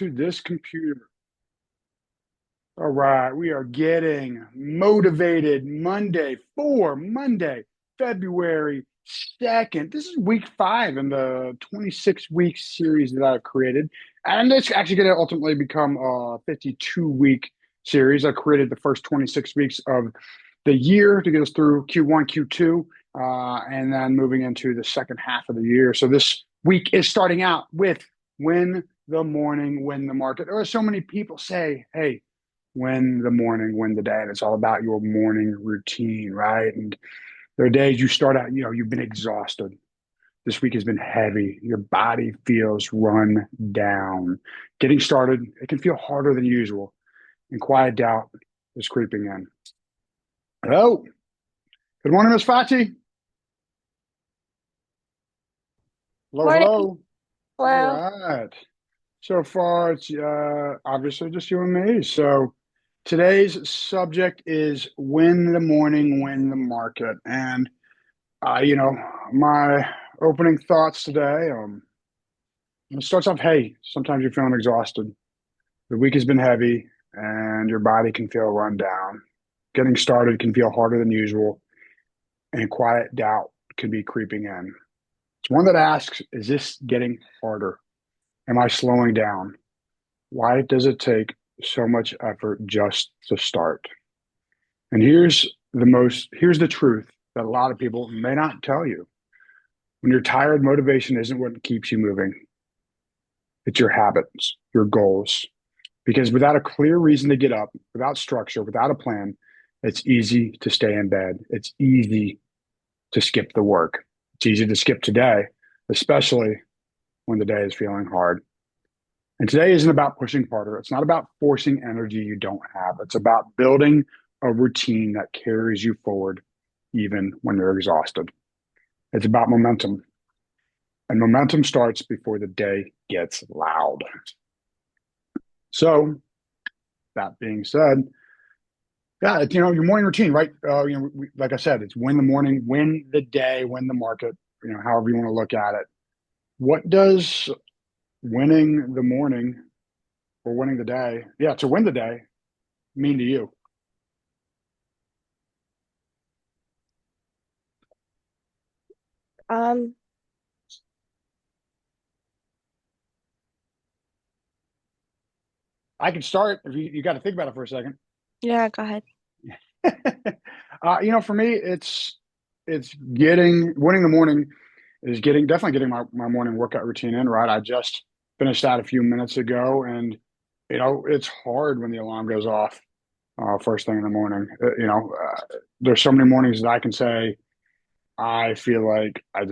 to this computer. All right, we are getting motivated Monday, February 2nd. This is week 5 in the 26-week series that I've created. And it's actually going to ultimately become a 52-week series. I created the first 26 weeks of the year to get us through Q1, Q2, and then moving into the second half of the year. So this week is starting out with win the morning, win the market. There are so many people say, hey, win the morning, win the day. And it's all about your morning routine, right? And there are days you start out, you've been exhausted. This week has been heavy. Your body feels run down. Getting started, it can feel harder than usual. And quiet doubt is creeping in. Hello. Good morning, Miss Fati. Hello, Morning. hello. All Hello. right. So far, it's obviously just you and me. So today's subject is win the morning, win the market. And, my opening thoughts today, it starts off, hey, sometimes you're feeling exhausted. The week has been heavy and your body can feel run down. Getting started can feel harder than usual, and quiet doubt can be creeping in. It's one that asks, is this getting harder? Am I slowing down? Why does it take so much effort just to start? And here's the truth that a lot of people may not tell you. When you're tired, motivation isn't what keeps you moving. It's your habits, your goals. Because without a clear reason to get up, without structure, without a plan, it's easy to stay in bed. It's easy to skip the work. It's easy to skip today, especially when the day is feeling hard. And today isn't about pushing harder. It's not about forcing energy you don't have. It's about building a routine that carries you forward even when you're exhausted. It's about momentum. And momentum starts before the day gets loud. So, that being said, yeah, it's, your morning routine, right? Like I said, it's win the morning, win the day, win the market, however you want to look at it. What does winning the morning or winning the day, yeah, to win the day mean to you? Um, I can start if you got to think about it for a second. yeah, go ahead. For me, it's getting winning the morning is definitely getting my morning workout routine in, right? I just finished that a few minutes ago, and it's hard when the alarm goes off first thing in the morning. There's so many mornings that I can say I feel like I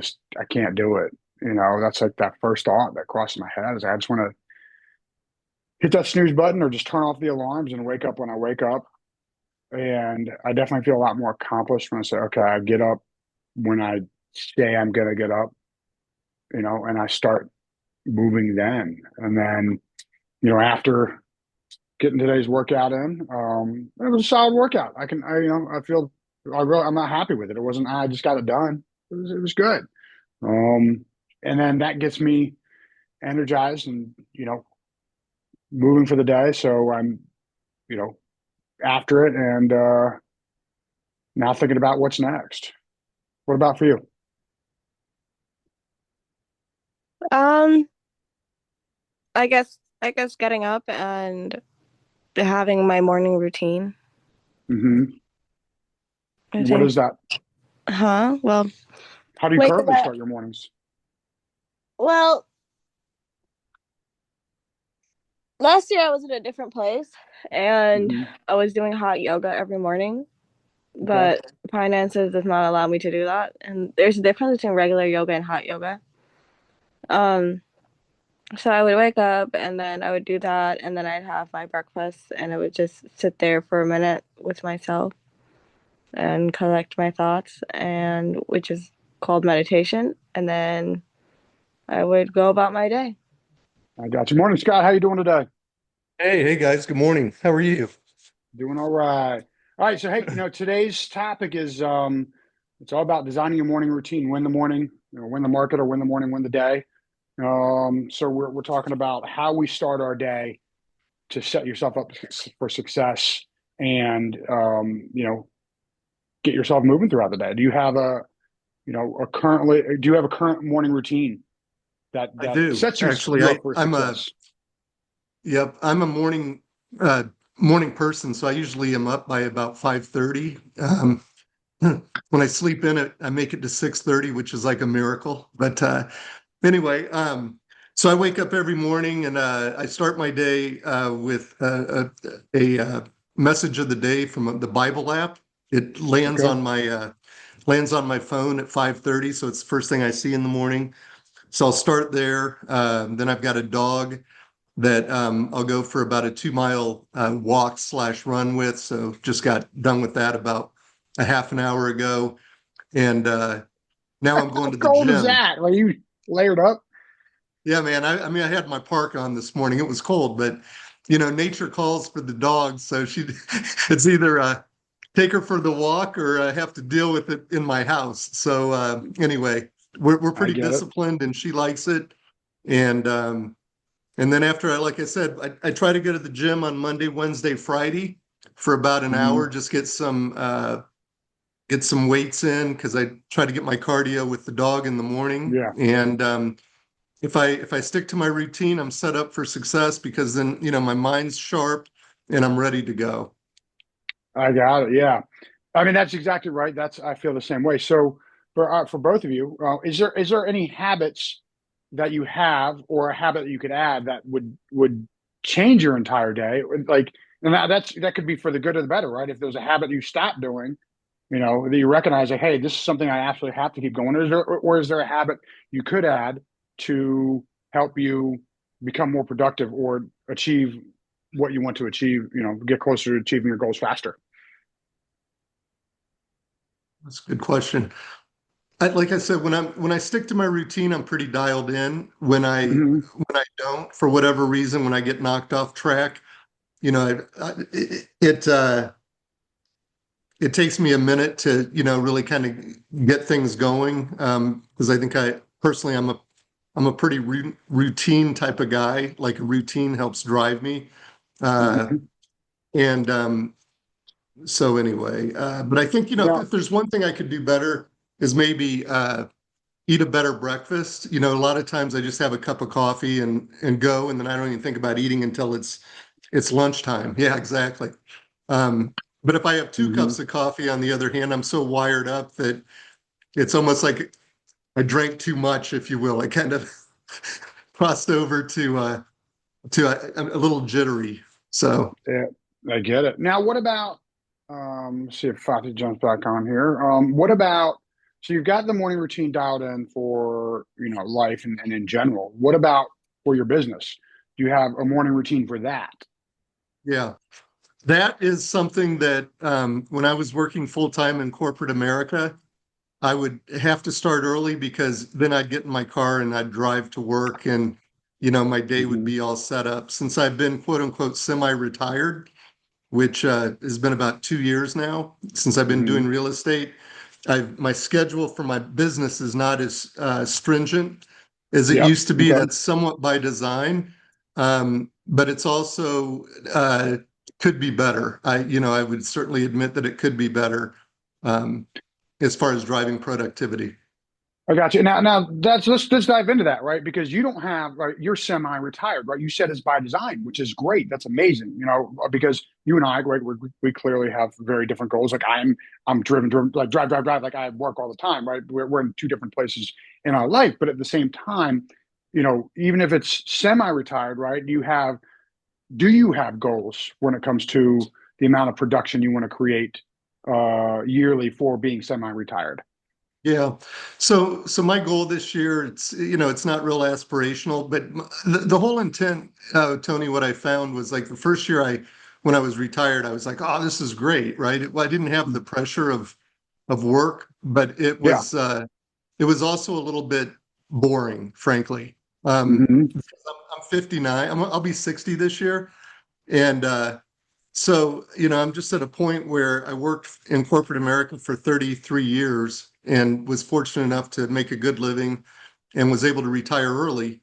can't do it. That's like that first thought that crosses my head is I just want to hit that snooze button or just turn off the alarms and wake up when I wake up. And I definitely feel a lot more accomplished when I say, okay, I get up when I say I'm going to get up, and I start moving then. And then, after getting today's workout in, it was a solid workout. I feel, I'm not happy with it. It wasn't, I just got it done. It was good. Um, and then that gets me energized and, moving for the day. So I'm, you know, after it and now thinking about what's next. What about for you? Um, I guess getting up and having my morning routine. Hmm. I What think, is that? well, How do you waking currently up. start your mornings? Well, last year I was in a different place and Hmm. I was doing hot yoga every morning, Okay. but finances does not allow me to do that. And there's a difference between regular yoga and hot yoga. Um, So I would wake up and then I would do that and then I'd have my breakfast and I would just sit there for a minute with myself and collect my thoughts and which is called meditation and then I would go about my day. I got you. Morning, Scott. How you doing today? Hey guys, good morning. How are you? Doing all right. All right. So hey, today's topic is it's all about designing your morning routine. Win the morning, win the market, or win the morning, win the day. So we're talking about how we start our day to set yourself up for success and get yourself moving throughout the day. Do you have a current morning routine I that do sets actually. you up for success? Yep, I'm a morning person, so I usually am up by about 5:30. When I sleep in it, I make it to 6:30, which is like a miracle. But anyway, so I wake up every morning and I start my day with a message of the day from the Bible app. It Okay. lands on my phone at 5:30, so it's the first thing I see in the morning. So I'll start there. Then I've got a dog that I'll go for about a 2 mile walk slash run with. So just got done with that about a half an hour ago. And now I'm going How to the cold is gym. that? Are you layered up? Yeah, man. I mean, I had my park on this morning. It was cold, but nature calls for the dogs. So it's either take her for the walk or I have to deal with it in my house. So anyway, we're I pretty get it. disciplined and she likes it. And and then after like I said, I try to go to the gym on Monday, Wednesday, Friday for about an hour, Mhm. just get some weights in because I try to get my cardio with the dog in the morning. Yeah, And if I stick to my routine, I'm set up for success because then my mind's sharp and I'm ready to go. I got it. Yeah, I mean that's exactly right. I feel the same way. So for both of you, is there any habits that you have or a habit that you could add that would change your entire day? Like, and that could be for the good or the better, right? If there's a habit you stop doing, that you recognize, like, hey, this is something I absolutely have to keep going. Or is there a habit you could add to help you become more productive or achieve what you want to achieve? Get closer to achieving your goals faster. That's a good question. Like I said, when I stick to my routine, I'm pretty dialed in. Hmm. When I don't, for whatever reason, when I get knocked off track, it takes me a minute to really kind of get things going because I think I personally I'm a pretty routine type of guy. Like a routine helps drive me, uh, Hmm. and so anyway, but I think Now, if there's one thing I could do better is maybe eat a better breakfast. A lot of times I just have a cup of coffee and go, and then I don't even think about eating until it's lunchtime. Yeah, exactly. But if I have two mhm. cups of coffee, on the other hand, I'm so wired up that it's almost like I drank too much, if you will. I kind of crossed over to a little jittery. So Yeah, I get it. Now, what about, let's see if Fatih jumps back on here. What about, so you've got the morning routine dialed in for, life and in general. What about for your business? Do you have a morning routine for that? yeah, that is something that when I was working full time in corporate America, I would have to start early because then I'd get in my car and I'd drive to work and my day would Hmm. be all set up. Since I've been quote unquote semi-retired, which has been about 2 years now since I've been doing Hmm. real estate. My schedule for my business is not as stringent as it Yep. used to be. Okay. That's somewhat by design, but it's also could be better. I would certainly admit that it could be better um, as far as driving productivity. I got you. Now let's dive into that, right? Because you don't have, right, you're semi-retired, right? You said it's by design, which is great. That's amazing, because you and I, right, we clearly have very different goals. Like I'm driven, like drive. Like I work all the time, right? We're in two different places in our life, but at the same time, even if it's semi-retired, right? Do you have goals when it comes to the amount of production you want to create yearly for being semi-retired? Yeah. So my goal this year, it's not real aspirational, but the whole intent, Tony, what I found was like the first year when I was retired, I was like, oh, this is great, right? Well, I didn't have the pressure of work, but Yeah. it was also a little bit boring, frankly. Hmm. I'm 59. I'll be 60 this year, and so, I'm just at a point where I worked in corporate America for 33 years and was fortunate enough to make a good living and was able to retire early.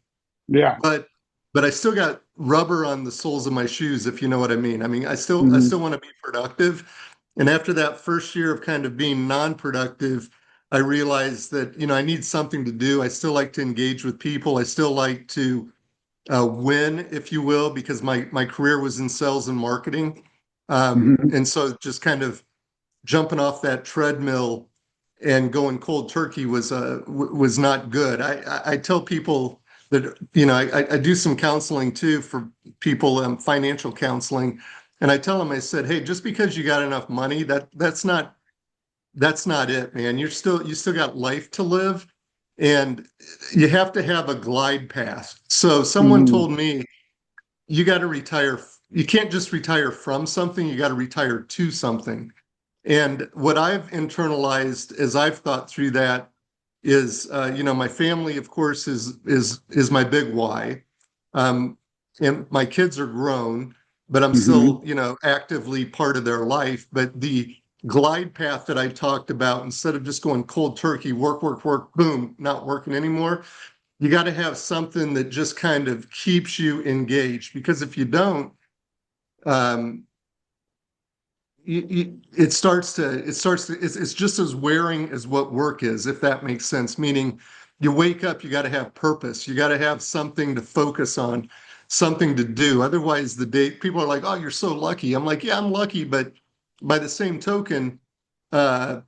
Yeah. but I still got rubber on the soles of my shoes, if you know what I mean. I mean, I Hmm. still want to be productive. And after that first year of kind of being non-productive, I realized that, I need something to do. I still like to engage with people. I still like to win, if you will, because my career was in sales and marketing. Hmm. And so just kind of jumping off that treadmill and going cold turkey was not good. I tell people that I do some counseling too for people, financial counseling, and I tell them, I said, hey, just because you got enough money, that's not it, man. You still got life to live, and you have to have a glide path. So someone Hmm. told me you got to retire. You can't just retire from something. You got to retire to something. And what I've internalized as I've thought through that is, my family, of course, is my big why. Um, and my kids are grown, but I'm Hmm. still, actively part of their life. But the glide path that I talked about, instead of just going cold turkey, work, work, work, boom, not working anymore, you got to have something that just kind of keeps you engaged. Because if you don't, um, it's just as wearing as what work is, if that makes sense. Meaning, you wake up, you got to have purpose, you got to have something to focus on, something to do. Otherwise, the day people are like, oh, you're so lucky. I'm like, yeah, I'm lucky, but by the same token, uh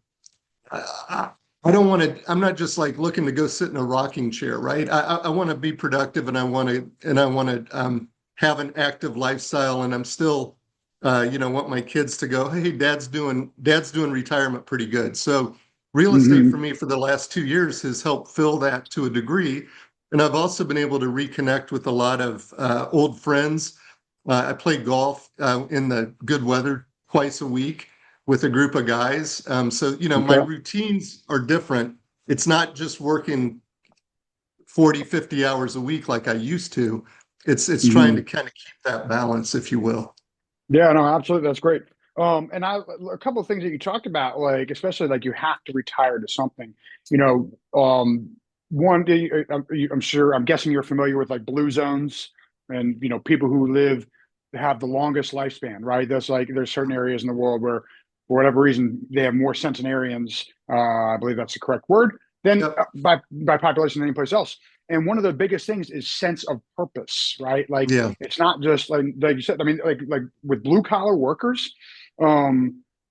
I, I don't want to. I'm not just like looking to go sit in a rocking chair, right? I want to be productive, and I want to have an active lifestyle, and I'm still, want my kids to go, hey, dad's doing retirement pretty good. So real estate for Hmm. me for the last 2 years has helped fill that to a degree, and I've also been able to reconnect with a lot of old friends. I play golf in the good weather twice a week with a group of guys. So, my Okay. routines are different. It's not just working 40, 50 hours a week like I used to. It's trying to Hmm. kind of keep that balance, if you will. Yeah, no, absolutely. That's great. And a couple of things that you talked about, like especially like you have to retire to something. You know, one, I'm sure, I'm guessing you're familiar with like blue zones, and people who live have the longest lifespan, right? There's certain areas in the world where, for whatever reason, they have more centenarians. I believe that's the correct word than Yep. by population than any place else. And one of the biggest things is sense of purpose, right? Like Yeah. it's not just like you said. I mean, like with blue collar workers,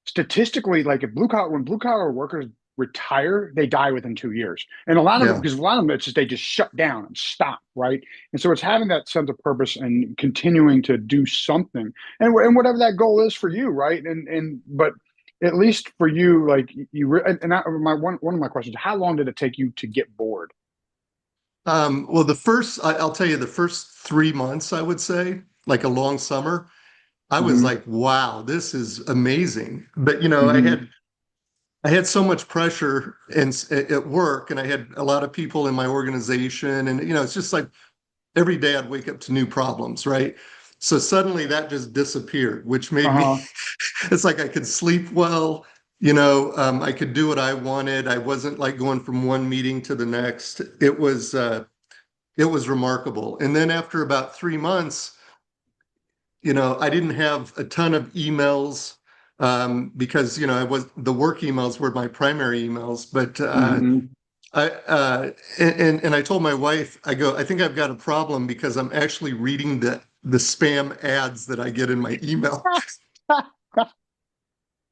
statistically, like if blue collar when blue collar workers retire, they die within 2 years. And a lot of them, Yeah. because a lot of them, it's just they just shut down and stop, right? And so it's having that sense of purpose and continuing to do something, and whatever that goal is for you, right? And but at least for you, like my one of my questions: how long did it take you to get bored? Well, I'll tell you, the first 3 months, I would say, like a long summer, I was Hmm. like, wow, this is amazing. But, Hmm. I had so much pressure at work, and I had a lot of people in my organization, and it's just like every day I'd wake up to new problems, right? So suddenly that just disappeared, which made me, Uh-huh. it's like I could sleep well, I could do what I wanted. I wasn't like going from one meeting to the next. It was remarkable. And then after about 3 months, I didn't have a ton of emails because, the work emails were my primary emails, but Hmm. and I told my wife, I go, I think I've got a problem because I'm actually reading the spam ads that I get in my email.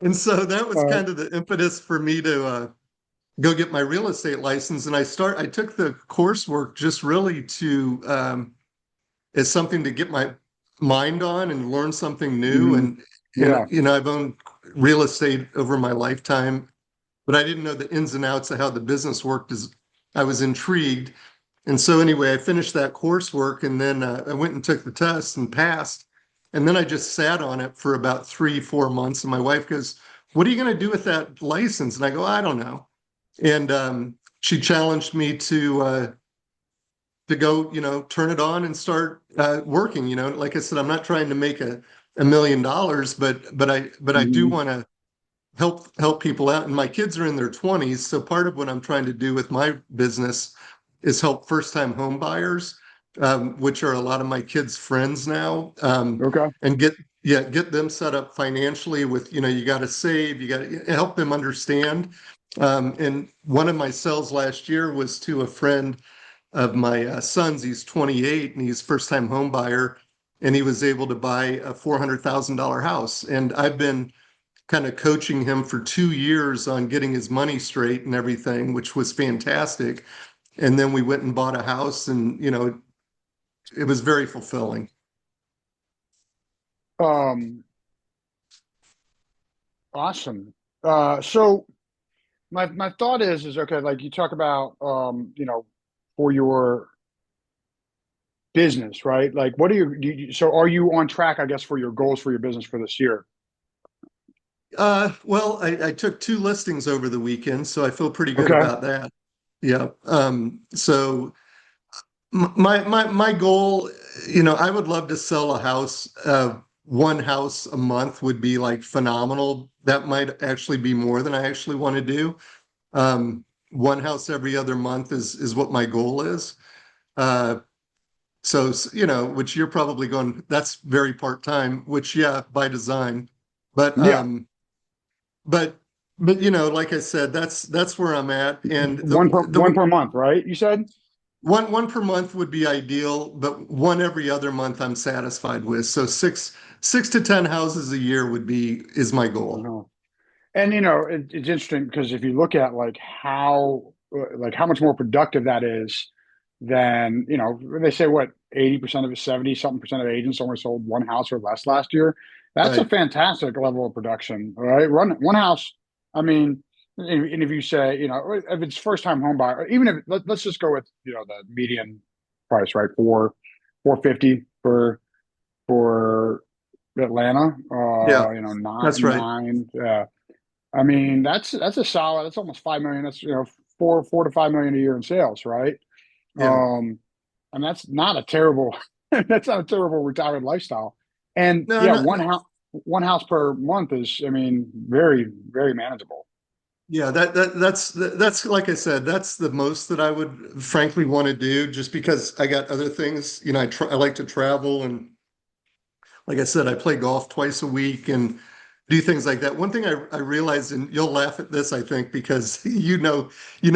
And so that was Uh, kind of the impetus for me to go get my real estate license. And I took the coursework just really to as something to get my mind on and learn something new. mhm. And Yeah. I've owned real estate over my lifetime, but I didn't know the ins and outs of how the business worked. As I was intrigued. And so anyway, I finished that coursework, and then I went and took the test and passed. And then I just sat on it for about 3, 4 months. And my wife goes, what are you going to do with that license? And I go, I don't know. And she challenged me to go, turn it on and start working. Like I said, I'm not trying to make a million dollars, but I do Mhm. want to help people out. And my kids are in their 20s, so part of what I'm trying to do with my business is help first time home buyers. which are a lot of my kids' friends now, Okay. and get them set up financially with, you got to save, you got to help them understand. And one of my sales last year was to a friend of my son's. He's 28 and he's first time home buyer, and he was able to buy a $400,000 house. And I've been kind of coaching him for 2 years on getting his money straight and everything, which was fantastic. And then we went and bought a house, and it was very fulfilling. Um, awesome. So my thought is okay, like you talk about for your business, right? Like what are so are you on track, I guess, for your goals for your business for this year? Well, I took 2 listings over the weekend, so I feel pretty good Okay. about that. Yeah. So my goal, I would love to sell a house. One house a month would be like phenomenal. That might actually be more than I actually want to do. One house every other month is what my goal is. Uh, so which you're probably going, that's very part-time, which yeah, by design. But Yeah. but but like I said, that's where I'm at. And One per month, right? You said? one per month would be ideal, but one every other month I'm satisfied with. So six to 10 houses a year is my goal. No. And it's interesting because if you look at like how much more productive that is than they say what 80% of it, 70 something percent of agents only sold one house or less last year. That's a Right. fantastic level of production, all right? Run one house. I mean, and if you say if it's first time home buyer, even if let's just go with the median price, right? 450 for Atlanta, Yeah, that's nine right. nine. I mean, that's a solid. That's almost 5 million. That's four to 5 million a year in sales, right? Yeah. And that's not a terrible. That's not a terrible retired lifestyle. And No, yeah, no, no. one house per month is, I mean, very very manageable. Yeah, that's like I said, that's the most that I would frankly want to do, just because I got other things. I like to travel, and like I said, I play golf twice a week and do things like that. One thing I realized, and you'll laugh at this, I think, because you know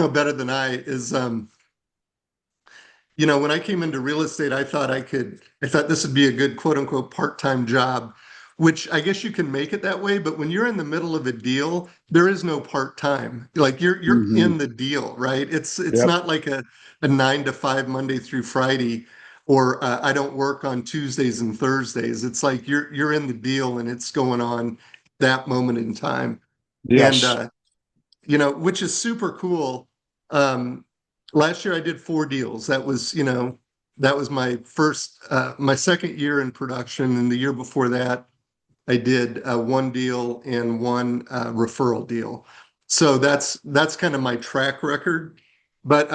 better than I, is when I came into real estate, I thought this would be a good quote unquote part-time job, which I guess you can make it that way. But when you're in the middle of a deal, there is no part-time. Like you're Hmm. in the deal, right? It's Yep. not like a 9 to 5 Monday through Friday, or I don't work on Tuesdays and Thursdays. It's like you're in the deal and it's going on that moment in time. And Yes. which is super cool. Um, Last year I did 4 deals. That was my second year in production, and the year before that I did one deal and one referral deal. So that's kind of my track record. But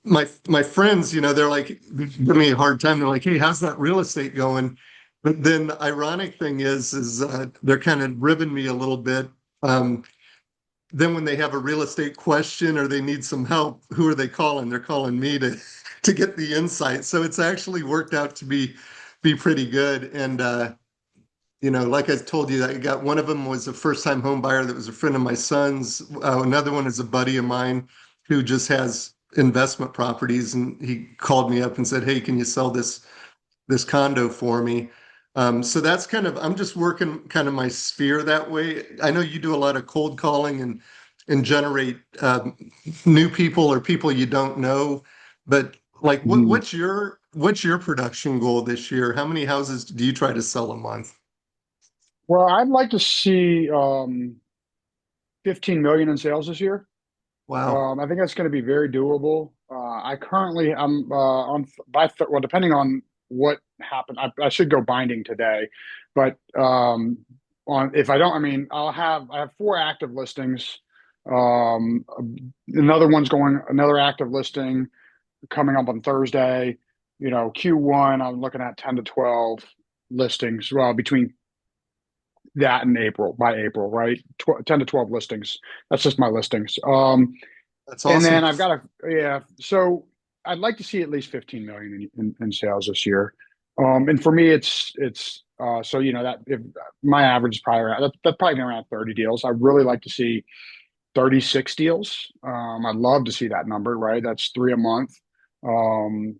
my friends, they're like give me a hard time. They're like, "Hey, how's that real estate going?" But then the ironic thing is they're kind of ribbing me a little bit. Um, then when they have a real estate question or they need some help, who are they calling? They're calling me to get the insight. So it's actually worked out to be pretty good. And like I told you, I got one of them was a first time home buyer that was a friend of my son's. Another one is a buddy of mine who just has investment properties, and he called me up and said, "Hey, can you sell this condo for me?" So that's I'm just working kind of my sphere that way. I know you do a lot of cold calling and generate new people or people you don't know, but like Mhm. what's your production goal this year? How many houses do you try to sell a month? Well, I'd like to see 15 million in sales this year. Wow. I think that's going to be very doable. I'm on by well, depending on what happened, I should go binding today, but on if I don't, I mean, I have 4 active listings. Um, another active listing coming up on Thursday. Q1, I'm looking at 10 to 12 listings. Well, between that and by April, right? 10 to 12 listings. That's just my listings. That's And awesome. then I've got yeah. So I'd like to see at least 15 million in sales this year. And for me, it's so that if my average is probably around that's probably around 30 deals. I really like to see 36 deals. I'd love to see that number, right? That's three a month.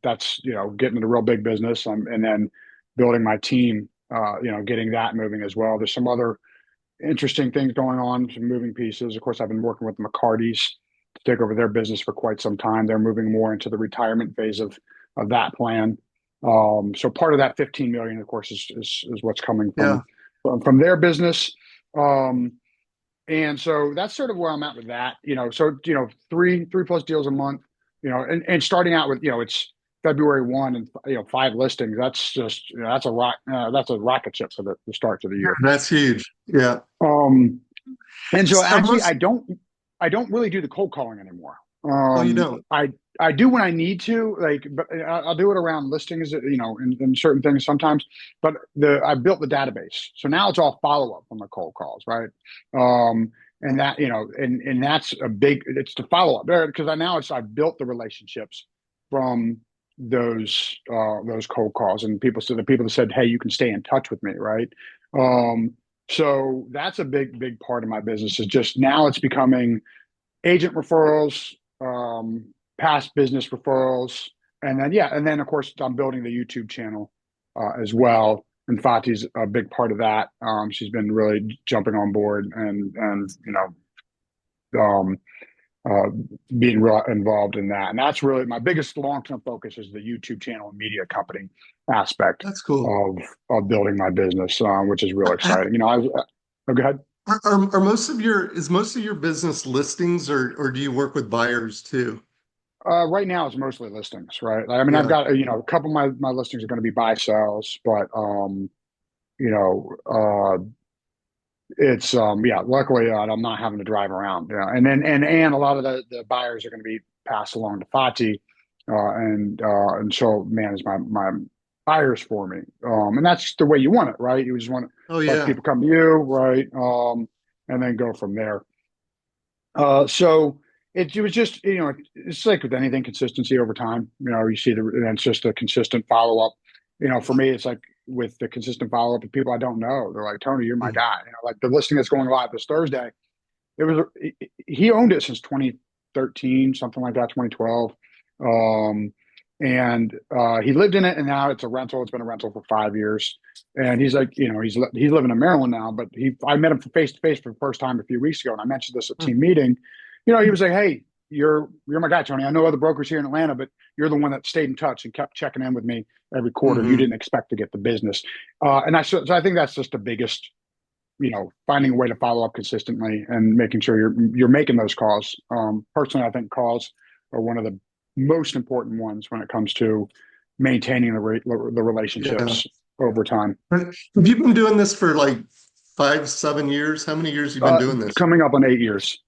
That's getting into real big business, and then building my team. Getting that moving as well. There's some other interesting things going on, some moving pieces. Of course, I've been working with the McCartys to take over their business for quite some time. They're moving more into the retirement phase of that plan. So part of that 15 million, of course, is what's coming Yeah. from their business. And so that's sort of where I'm at with that. So three plus deals a month. And starting out with it's February 1 and 5 listings. That's just that's a rocket ship for the start to the year. That's huge. Yeah. And so Are actually, most- I don't really do the cold calling anymore. oh, you don't? I do when I need to, but I'll do it around listings, and certain things sometimes. But I built the database, so now it's all follow up from the cold calls, right? And that and that's it's the follow up there because I've built the relationships from those cold calls and the people that said, hey, you can stay in touch with me, right? So that's a big part of my business is just now it's becoming agent referrals, past business referrals, and then of course I'm building the YouTube channel as well. And Fati's a big part of that. She's been really jumping on board and um, uh, being real involved in that. And that's really my biggest long-term focus is the YouTube channel and media company aspect That's cool. of building my business, which is real Ha- exciting. Go ahead. Are most of your business listings, or do you work with buyers too? Right now it's mostly listings, right? I mean, I've Yeah. got, a couple of my listings are going to be buy sells, but, you know, uh, it's, yeah, luckily I'm not having to drive around. Yeah. And a lot of the buyers are going to be passed along to Fati, and she'll manage my buyers for me. And that's the way you want it, right? You just want to Oh, let yeah. people come to you, right? And then go from there. So it was just, it's like with anything, consistency over time. You see and it's just a consistent follow up. For me, it's like with the consistent follow up with people I don't know. They're like, Tony, you're my Mhm. guy. Like the listing that's going live this Thursday. It was he owned it since 2013, something like that, 2012. Um, and he lived in it, and now it's a rental. It's been a rental for 5 years. And he's like, he's living in Maryland now, but I met him face to face for the first time a few weeks ago, and I mentioned this at team meeting. He was like, "Hey, you're my guy, Tony. I know other brokers here in Atlanta, but you're the one that stayed in touch and kept checking in with me every quarter. You Mhm. didn't expect to get the business." So I think that's just the biggest, finding a way to follow up consistently and making sure you're making those calls. Personally, I think calls are one of the most important ones when it comes to maintaining the Yeah. relationships over time. Have you been doing this for like 5, 7 years? How many years have you been doing this? Coming up on 8 years.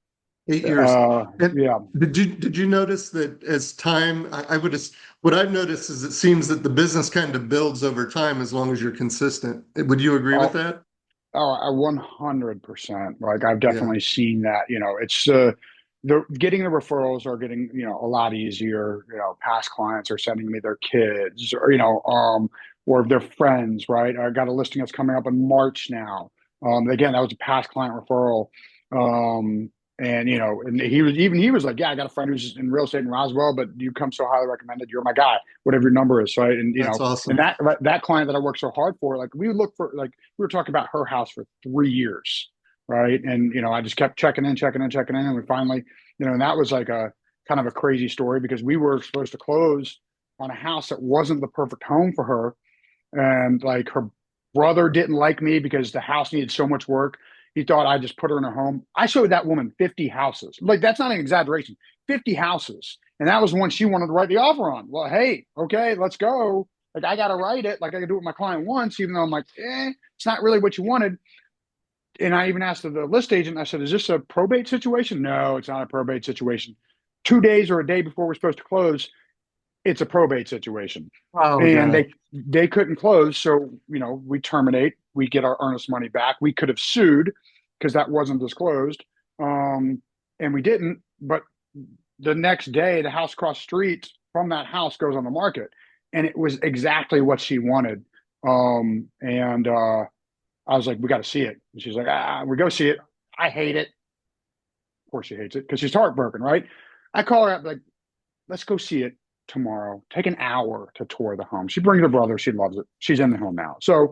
8 years. Uh, And yeah. did you notice that as time, I would have, what I've noticed is it seems that the business kind of builds over time as long as you're consistent. Would you agree with Oh, that? oh, 100%. Like I've Yeah. definitely seen that. It's the getting the referrals are getting a lot easier. Past clients are sending me their kids, or their friends. Right. I got a listing that's coming up in March now. Again, that was a past client referral. Um, and he was like, yeah, I got a friend who's in real estate in Roswell, but you come so highly recommended. You're my guy. Whatever your number is, right? And That's and awesome. that client that I worked so hard for, like we were talking about her house for 3 years, right? And I just kept checking in, and we finally, and that was like a kind of a crazy story because we were supposed to close on a house that wasn't the perfect home for her, and like her brother didn't like me because the house needed so much work. He thought I just put her in her home. I showed that woman 50 houses. Like that's not an exaggeration. 50 houses. And that was one she wanted to write the offer on. Well, hey, okay, let's go. Like I gotta write it. Like I can do what my client wants, even though I'm like, it's not really what you wanted. And I even asked the list agent, I said, is this a probate situation? No, it's not a probate situation. 2 days or a day before we're supposed to close, it's a probate situation. Oh, And God. they couldn't close. So, we terminate, we get our earnest money back. We could have sued because that wasn't disclosed. And we didn't. But the next day, the house across the street from that house goes on the market, and it was exactly what she wanted. And I was like, we got to see it. And she's like, we go see it. I hate it. Of course, she hates it because she's heartbroken, right? I call her up like, let's go see it tomorrow. Take an hour to tour the home. She brings her brother. She loves it. She's in the home now. So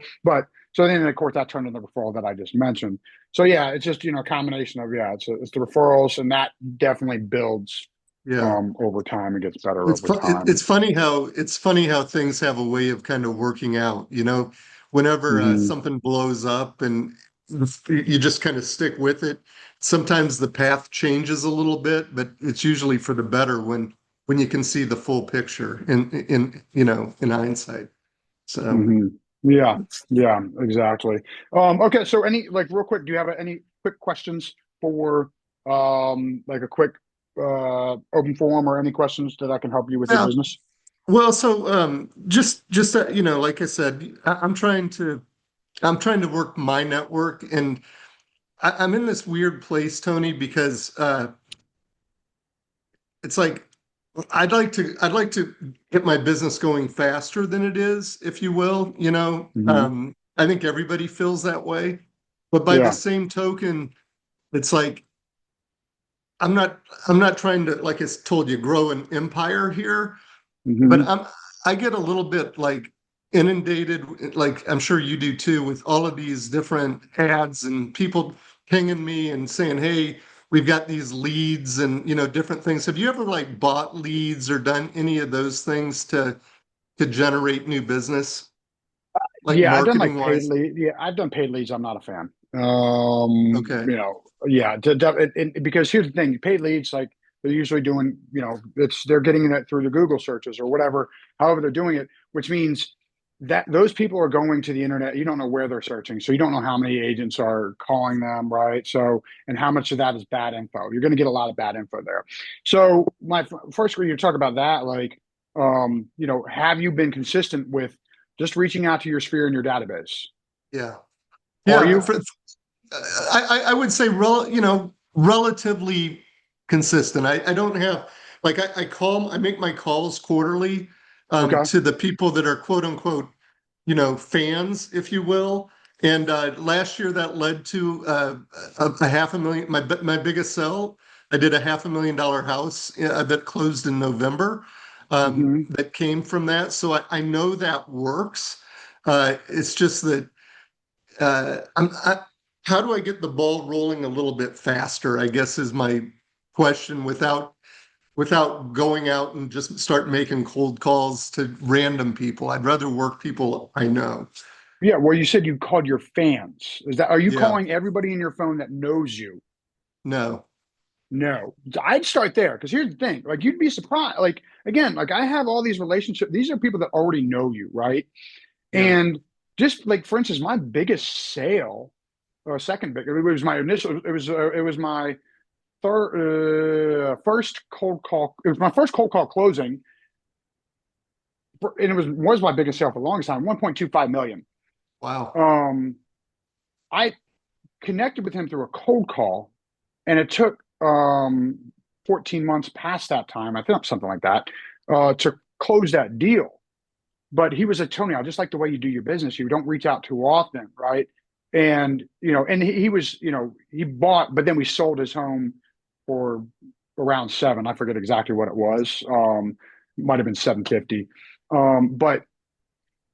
then of course that turned into the referral that I just mentioned. So yeah, it's just a combination of it's the referrals, and that definitely builds Yeah. over time and gets better over time. It's funny how things have a way of kind of working out. Whenever Hmm. something blows up and you just kind of stick with it. Sometimes the path changes a little bit, but it's usually for the better when you can see the full picture in hindsight. So Hmm. Yeah, yeah, exactly. Okay, so any like real quick, do you have any quick questions for like a quick open forum, or any questions that I can help you with your yeah. business? Well, so just like I said, I'm trying to work my network, and I'm in this weird place, Tony, because it's like I'd like to get my business going faster than it is, if you will. Hmm. I think everybody feels that way, but by the Yeah. same token, it's like I'm not I'm not trying to, like I told you, grow an empire here, but Hmm. I get a little bit like inundated, like I'm sure you do too, with all of these different ads and people pinging me and saying, "Hey, we've got these leads and different things." Have you ever like bought leads or done any of those things to generate new business, like Yeah, I've done like marketing paid wise? lead. Yeah, I've done paid leads. I'm not a fan. Okay. Yeah, because here's the thing: paid leads, like they're usually doing, they're getting it through the Google searches or whatever, however they're doing it, which means that those people are going to the internet. You don't know where they're searching, so you don't know how many agents are calling them, right? So, and how much of that is bad info. You're going to get a lot of bad info there. So, my first, when you talk about that, like, have you been consistent with just reaching out to your sphere in your database? Yeah. Are Yeah. you? I would say relatively consistent. I don't have like I make my calls quarterly Okay. to the people that are quote unquote fans, if you will. And last year that led to a half a million. My biggest sell, I did a $500,000 house that closed in November. Hmm. That came from that, so I know that works. It's just that how do I get the ball rolling a little bit faster, I guess is my question, without going out and just start making cold calls to random people. I'd rather work people I know. Yeah. Well, you said you called your fans. Are you Yeah. calling everybody in your phone that knows you? No. No, I'd start there because here's the thing: like, you'd be surprised. Like, again, like I have all these relationships. These are people that already know you, right? Yeah. And just like, for instance, my biggest sale, or second big, it was my initial. It was my first cold call. It was my first cold call closing, and it was my biggest sale for the longest time. 1.25 million. Wow. Um, I connected with him through a cold call, and it took 14 months past that time, I think something like that, to close that deal. But he was like, Tony, I just like the way you do your business. You don't reach out too often, right? And he was, he bought, but then we sold his home for around seven. I forget exactly what it was. Might have been 750. But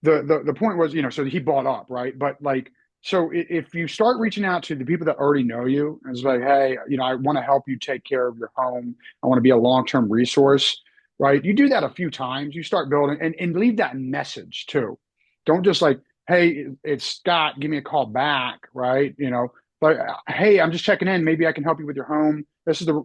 the point was, so he bought up, right? But like, so if you start reaching out to the people that already know you, and it's like, hey, I want to help you take care of your home. I want to be a long-term resource, right? You do that a few times, you start building, and leave that message too. Don't just like, hey, it's Scott, give me a call back, right? But hey, I'm just checking in. Maybe I can help you with your home. This is the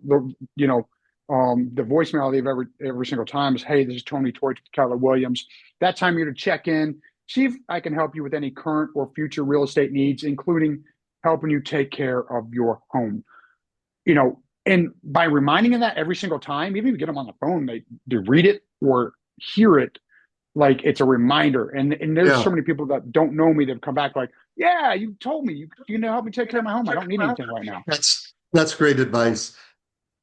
voicemail I leave every single time is, hey, this is Tony Toy Keller Williams. That time you're to check in, see if I can help you with any current or future real estate needs, including helping you take care of your home. And by reminding them that every single time, even if you get them on the phone, they read it or hear it, like it's a reminder. And there's Yeah. so many people that don't know me that come back like, yeah, you told me you know help me take care of my home. I don't need anything right now. That's great advice.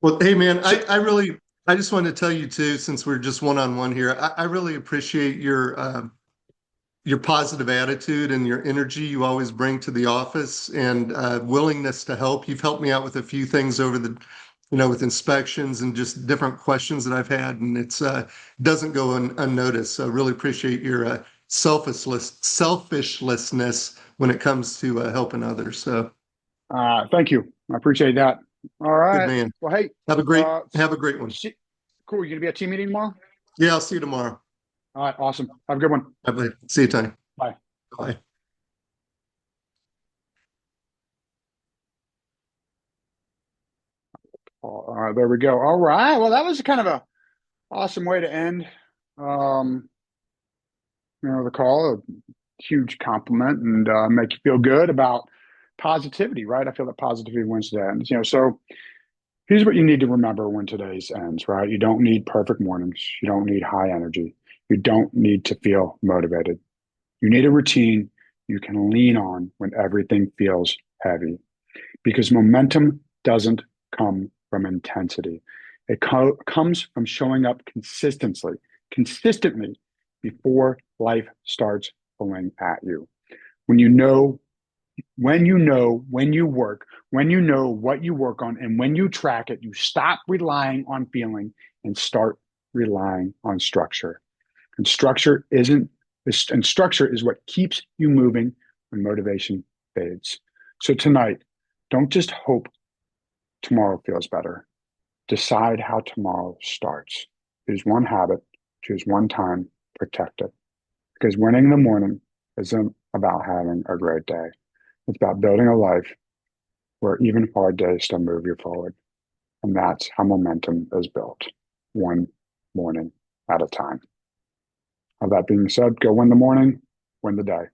Well, hey man, So I really I just wanted to tell you too, since we're just one-on-one here, I really appreciate your positive attitude and your energy you always bring to the office and willingness to help. You've helped me out with a few things over with inspections and just different questions that I've had, and it's doesn't go unnoticed. So I really appreciate your selfishlessness when it comes to helping others. So Thank you. I appreciate that. All good right. man. Well, hey, Have a great uh, have a great one. cool. You gonna be at team meeting tomorrow? Yeah, I'll see you tomorrow. All right. Awesome. Have a good one. Bye. See you, Tony. Bye. Bye. There we go. All right. Well, that was kind of a awesome way to end, um, the call. A huge compliment and make you feel good about positivity, right? I feel that positivity wins today. And, so here's what you need to remember when today's ends, right? You don't need perfect mornings. You don't need high energy. You don't need to feel motivated. You need a routine you can lean on when everything feels heavy because momentum doesn't come from intensity. It comes from showing up consistently before life starts pulling at you. When you know, when you work, when you know what you work on, and when you track it, you stop relying on feeling and start relying on structure. And structure is what keeps you moving when motivation fades. So tonight, don't just hope tomorrow feels better. Decide how tomorrow starts. Choose one habit, choose one time, protect it. Because winning in the morning isn't about having a great day. It's about building a life where even hard days still move you forward. And that's how momentum is built, one morning at a time. Now, that being said, go win the morning, win the day.